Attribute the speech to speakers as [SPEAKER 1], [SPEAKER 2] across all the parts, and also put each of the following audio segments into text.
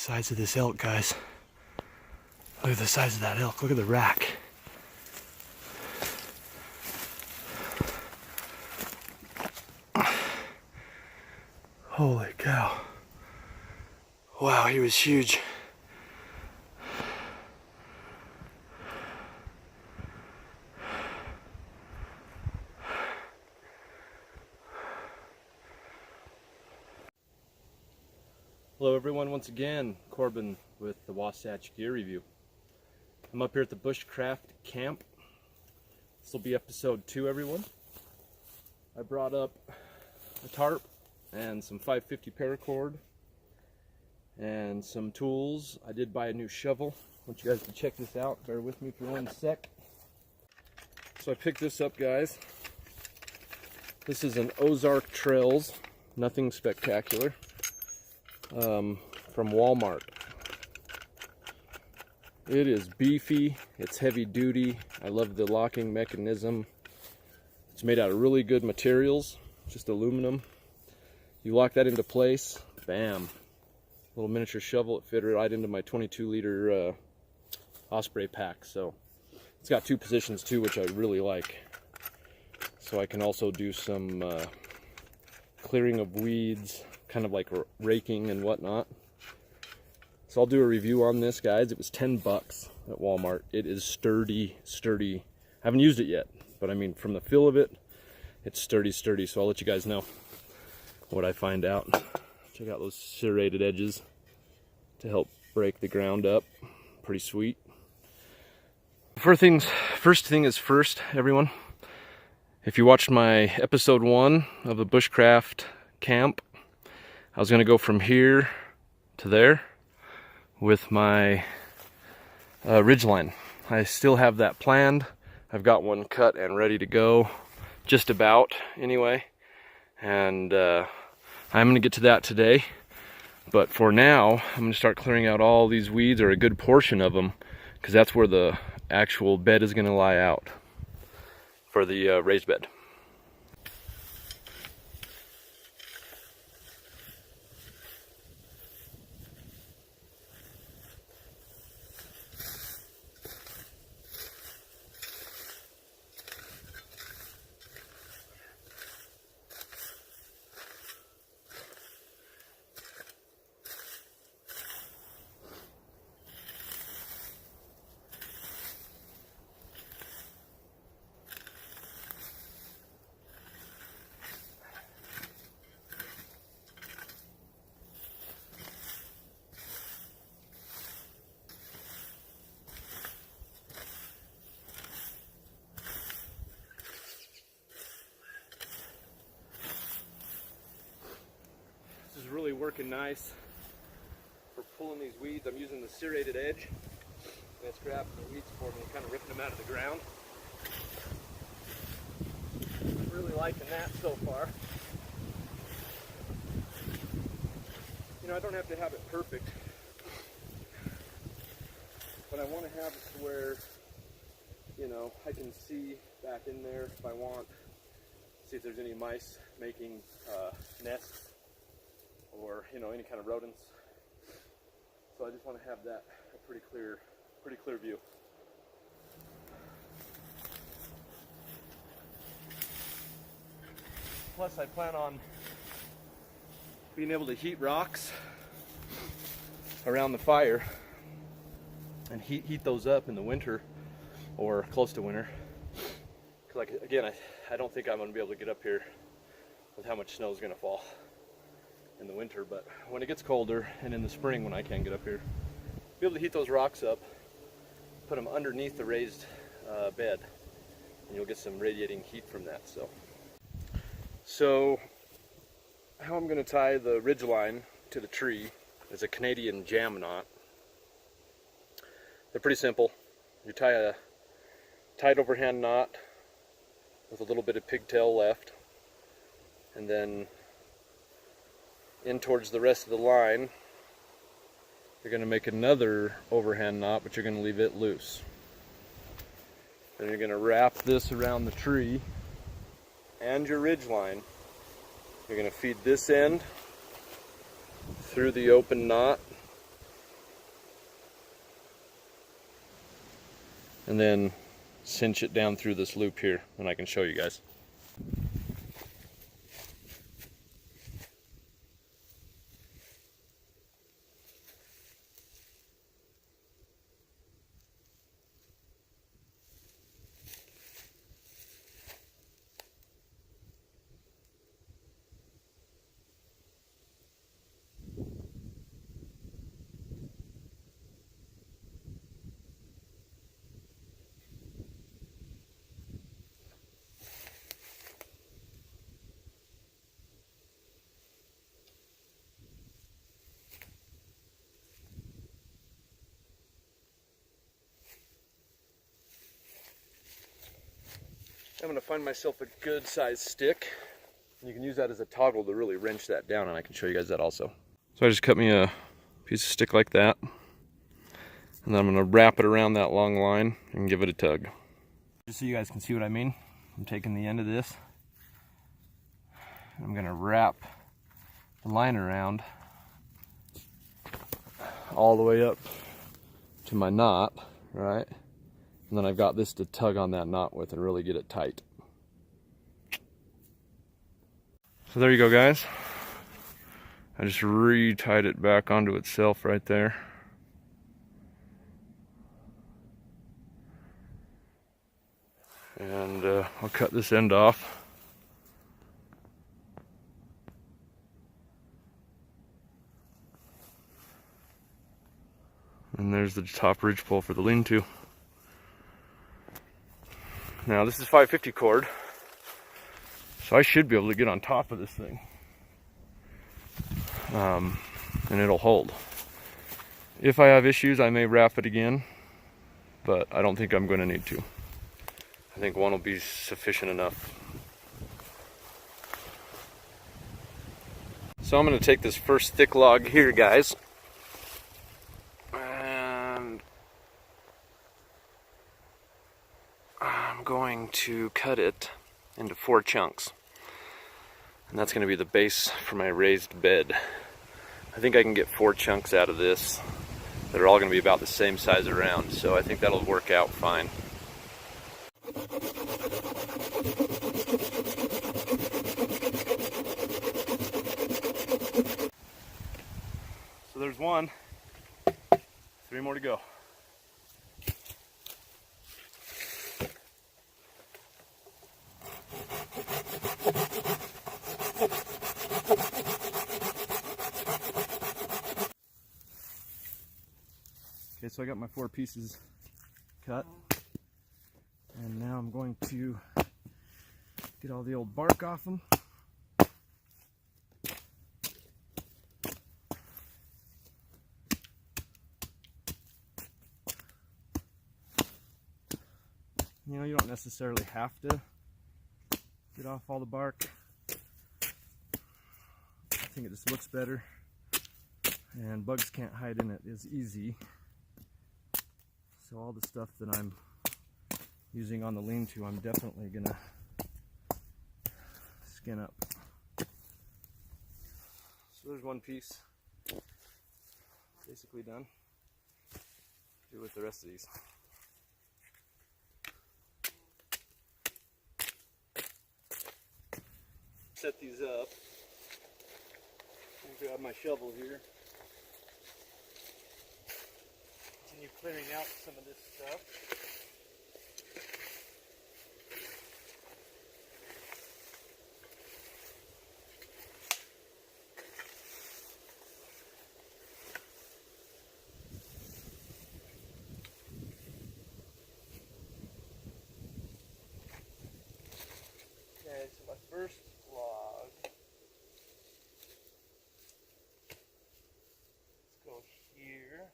[SPEAKER 1] Size of this elk, guys. Look at the size of that elk. Look at the rack. Holy cow. Wow, he was huge. Hello everyone, once again, Korbin with the Wasatch Gear Review. I'm up here at the Bushcraft camp. This will be episode 2, everyone. I brought up a tarp and some 550 paracord and some tools. I did buy a new shovel. I want you guys to check this out. Bear with me for 1 sec. So I picked this up, guys. This is an Ozark Trails, nothing spectacular. From Walmart. It is beefy, it's heavy duty. I love the locking mechanism. It's made out of really good materials, just aluminum. You lock that into place, bam. Little miniature shovel, it fit right into my 22-liter Osprey pack. So it's got 2 positions too, which I really like. So I can also do some clearing of weeds, kind of like raking and whatnot. So I'll do a review on this, guys. It was 10 bucks at Walmart. It is sturdy. I haven't used it yet, but I mean, from the feel of it, it's sturdy. So I'll let you guys know what I find out. Check out those serrated edges to help break the ground up. Pretty sweet. First thing is first, everyone. If you watched my episode 1 of the Bushcraft camp, I was going to go from here to there with my ridgeline. I still have that planned. I've got one cut and ready to go, just about anyway. And I'm going to get to that today. But for now, I'm going to start clearing out all these weeds, or a good portion of them, because that's where the actual bed is going to lie out for the raised bed. Really working nice for pulling these weeds. I'm using the serrated edge. That's grabbing the weeds for me and kind of ripping them out of the ground. I'm really liking that so far. You know, I don't have to have it perfect, but I want to have it to where, you know, I can see back in there if I want, see if there's any mice making nests, or, you know, any kind of rodents. So I just want to have that a pretty clear view. Plus I plan on being able to heat rocks around the fire and heat those up in the winter, or close to winter. Like, again, I don't think I'm going to be able to get up here with how much snow is going to fall in the winter, but when it gets colder and in the spring when I can get up here, be able to heat those rocks up, put them underneath the raised bed, and you'll get some radiating heat from that. So how I'm going to tie the ridge line to the tree is a Canadian jam knot. They're pretty simple. You tie a tight overhand knot with a little bit of pigtail left, and then in towards the rest of the line, you're going to make another overhand knot, but you're going to leave it loose. Then you're going to wrap this around the tree and your ridge line. You're going to feed this end through the open knot and then cinch it down through this loop here, and I can show you guys. I'm going to find myself a good sized stick. You can use that as a toggle to really wrench that down, and I can show you guys that also. So I just cut me a piece of stick like that, and then I'm going to wrap it around that long line and give it a tug. Just so you guys can see what I mean, I'm taking the end of this, and I'm going to wrap the line around all the way up to my knot, right? And then I've got this to tug on that knot with and really get it tight. So there you go, guys. I just re-tied it back onto itself right there. And I'll cut this end off. And there's the top ridge pole for the lean-to. Now this is 550 cord, so I should be able to get on top of this thing, and it'll hold. If I have issues, I may wrap it again, but I don't think I'm going to need to. I think one will be sufficient enough. So I'm going to take this first thick log here, guys, and I'm going to cut it into 4 chunks, and that's going to be the base for my raised bed. I think I can get 4 chunks out of this that are all going to be about the same size around, so I think that'll work out fine. So there's 1, 3 more to go. Okay, so I got my 4 pieces cut, and now I'm going to get all the old bark off them. You know, you don't necessarily have to get off all the bark. I think it just looks better, and bugs can't hide in it as easy. So all the stuff that I'm using on the lean-to, I'm definitely gonna skin up. So there's 1 piece, basically done. Do with the rest of these. Set these up. I'll grab my shovel here. Continue clearing out some of this stuff. Okay, so my first log. Let's go here.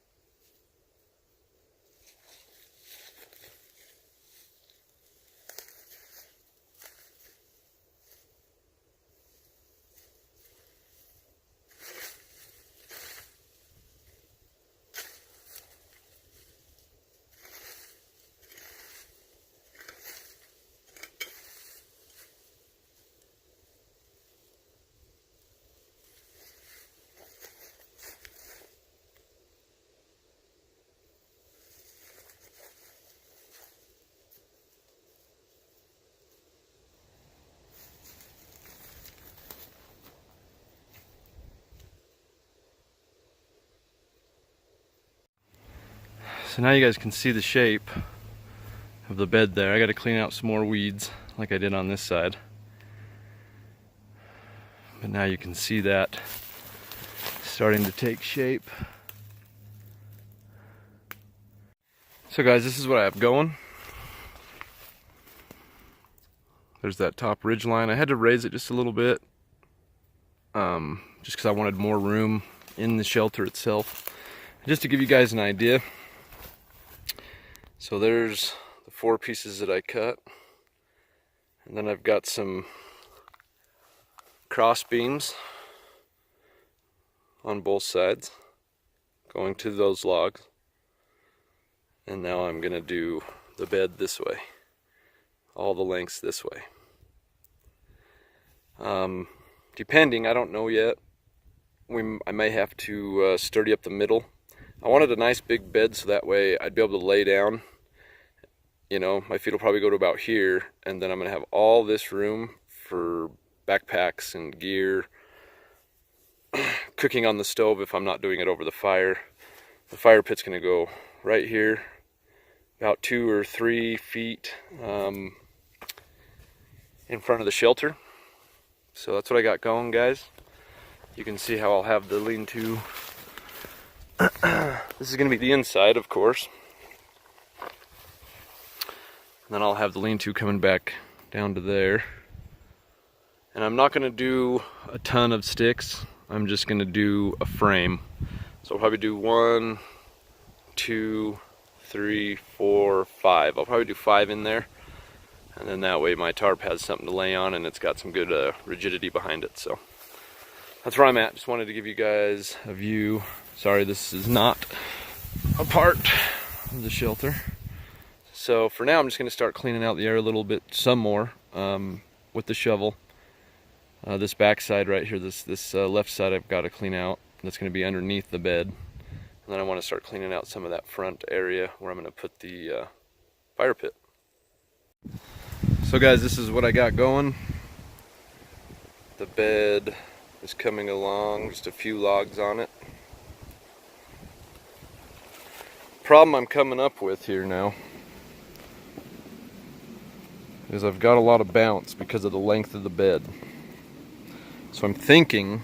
[SPEAKER 1] So now you guys can see the shape of the bed there. I got to clean out some more weeds like I did on this side. But now you can see that starting to take shape. So guys, this is what I have going. There's that top ridge line. I had to raise it just a little bit, just because I wanted more room in the shelter itself. Just to give you guys an idea. So there's the 4 pieces that I cut. And then I've got some cross beams on both sides going to those logs. And now I'm going to do the bed this way. All the lengths this way. Depending, I don't know yet. I may have to sturdy up the middle. I wanted a nice big bed so that way I'd be able to lay down. You know, my feet will probably go to about here, and then I'm going to have all this room for backpacks and gear, cooking on the stove if I'm not doing it over the fire. The fire pit's going to go right here, about 2 or 3 feet in front of the shelter. So that's what I got going, guys. You can see how I'll have the lean-to. This is going to be the inside, of course. And then I'll have the lean-to coming back down to there. And I'm not going to do a ton of sticks. I'm just going to do a frame. So I'll probably do 1, 2, 3, 4, 5. I'll probably do 5 in there. And then that way my tarp has something to lay on and it's got some good rigidity behind it. So that's where I'm at. Just wanted to give you guys a view. Sorry, this is not a part of the shelter. So for now, I'm just going to start cleaning out the air a little bit, some more, with the shovel. This back side right here, this left side I've got to clean out. That's going to be underneath the bed. And then I want to start cleaning out some of that front area where I'm going to put the fire pit. So guys, this is what I got going. The bed is coming along, just a few logs on it. Problem I'm coming up with here now is I've got a lot of bounce because of the length of the bed. So I'm thinking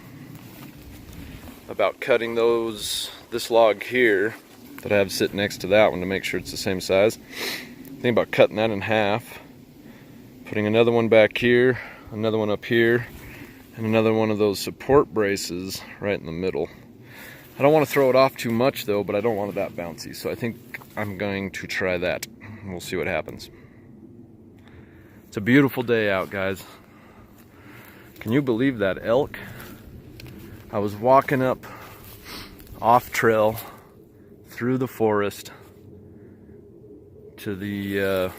[SPEAKER 1] about cutting this log here that I have sitting next to that one to make sure it's the same size. Thinking about cutting that in half, putting another one back here, another one up here, and another one of those support braces right in the middle. I don't want to throw it off too much though, but I don't want it that bouncy, so I think I'm going to try that. We'll see what happens. It's a beautiful day out, guys. Can you believe that elk? I was walking up off trail through the forest to the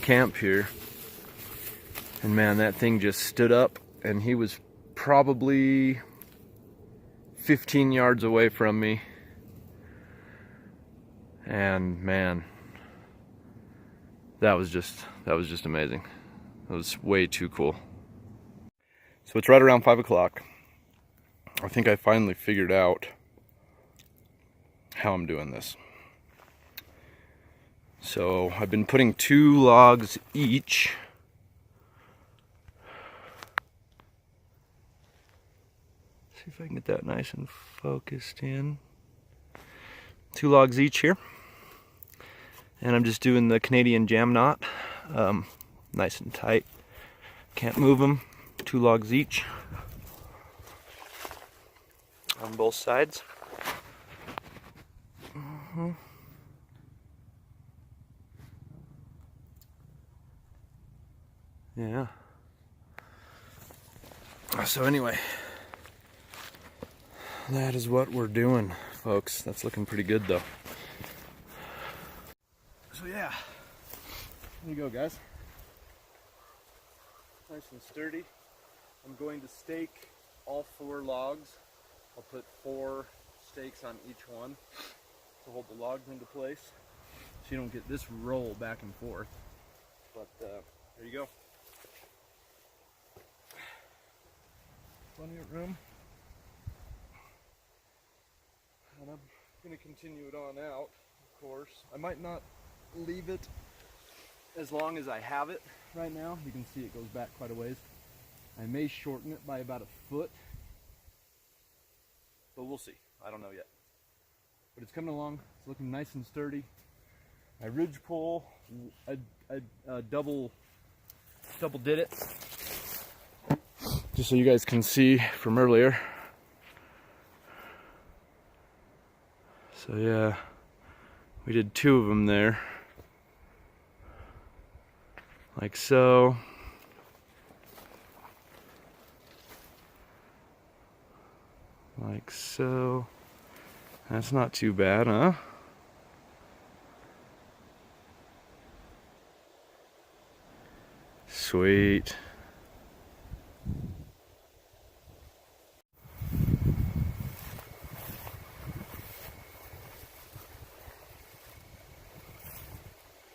[SPEAKER 1] camp here, and man, that thing just stood up, and he was probably 15 yards away from me, and man, that was just amazing. It was way too cool. So it's right around 5 o'clock. I think I finally figured out how I'm doing this. So I've been putting 2 logs each. See if I can get that nice and focused in. 2 logs each here. And I'm just doing the Canadian jam knot. Nice and tight. Can't move them. 2 logs each. On both sides. Yeah. So anyway, that is what we're doing, folks. That's looking pretty good though. So yeah, there you go, guys. Nice and sturdy. I'm going to stake all 4 logs. I'll put 4 stakes on each one to hold the logs into place so you don't get this roll back and forth. But there you go. Plenty of room. And I'm going to continue it on out. Of course. I might not leave it as long as I have it right now. You can see it goes back quite a ways. I may shorten it by about a foot, but we'll see. I don't know yet. But it's coming along. It's looking nice and sturdy. My ridge pole, I double did it, just so you guys can see from earlier. So yeah, we did 2 of them there, like so. Like so. That's not too bad, huh? Sweet.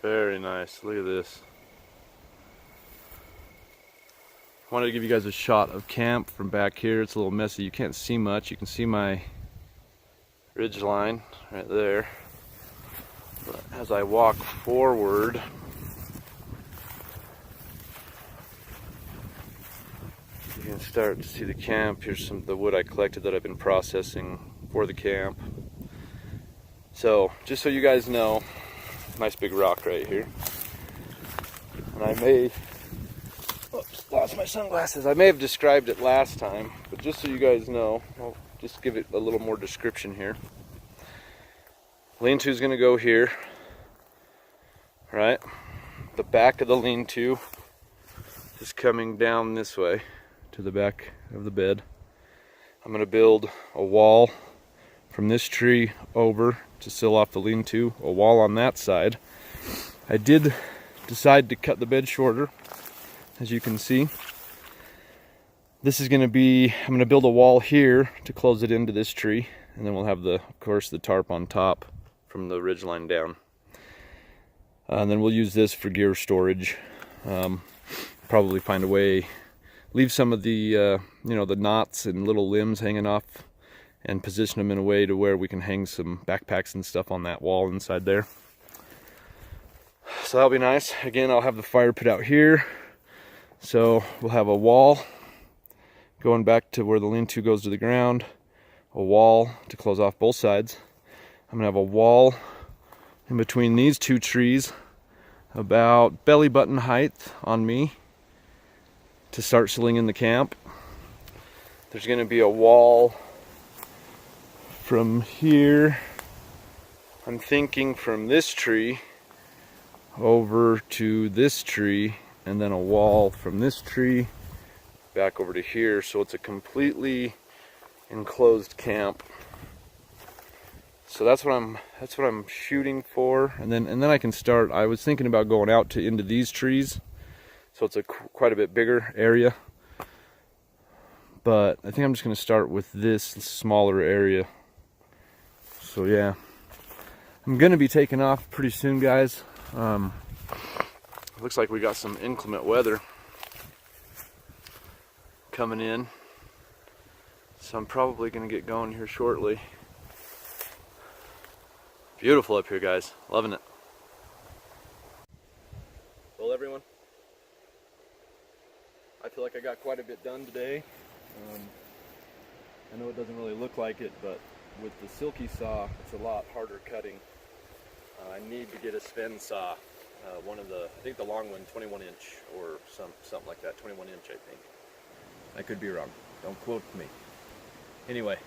[SPEAKER 1] Very nice. Look at this. I wanted to give you guys a shot of camp from back here. It's a little messy. You can't see much. You can see my ridge line right there. But as I walk forward, you can start to see the camp. Here's some of the wood I collected that I've been processing for the camp. So, just so you guys know, nice big rock right here. And I may, oops, lost my sunglasses. I may have described it last time, but just so you guys know, I'll just give it a little more description here. Lean-to is going to go here, right? The back of the lean-to is coming down this way to the back of the bed. I'm going to build a wall from this tree over to seal off the lean-to, a wall on that side. I did decide to cut the bed shorter, as you can see. This is going to be, I'm going to build a wall here to close it into this tree, and then we'll have of course, the tarp on top from the ridge line down. And then we'll use this for gear storage. Probably find a way, leave some of the, the knots and little limbs hanging off, and position them in a way to where we can hang some backpacks and stuff on that wall inside there. So that'll be nice. Again, I'll have the fire pit out here. So we'll have a wall going back to where the lean-to goes to the ground, a wall to close off both sides. I'm gonna have a wall in between these 2 trees, about belly button height on me, to start sealing in the camp. There's gonna be a wall from here, I'm thinking from this tree over to this tree, and then a wall from this tree back over to here, so it's a completely enclosed camp. So that's what I'm shooting for, and then I can start. I was thinking about going out into these trees, so it's quite a bit bigger area. But I think I'm just going to start with this smaller area. So yeah, I'm going to be taking off pretty soon, guys. Looks like we got some inclement weather coming in, so I'm probably going to get going here shortly. Beautiful up here, guys. Loving it. Well, everyone, I feel like I got quite a bit done today. I know it doesn't really look like it, but with the silky saw, it's a lot harder cutting. I need to get a Sven saw, one of the, I think the long one, 21 inch or something like that, 21 inch, I think. I could be wrong. Don't quote me. Anyway,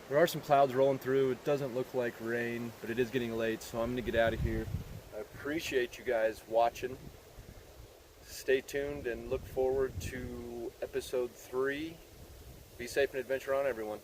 [SPEAKER 1] there are some clouds rolling through. It doesn't look like rain, but it is getting late, so I'm going to get out of here. I appreciate you guys watching. Stay tuned and look forward to episode 3. Be safe and adventure on, everyone.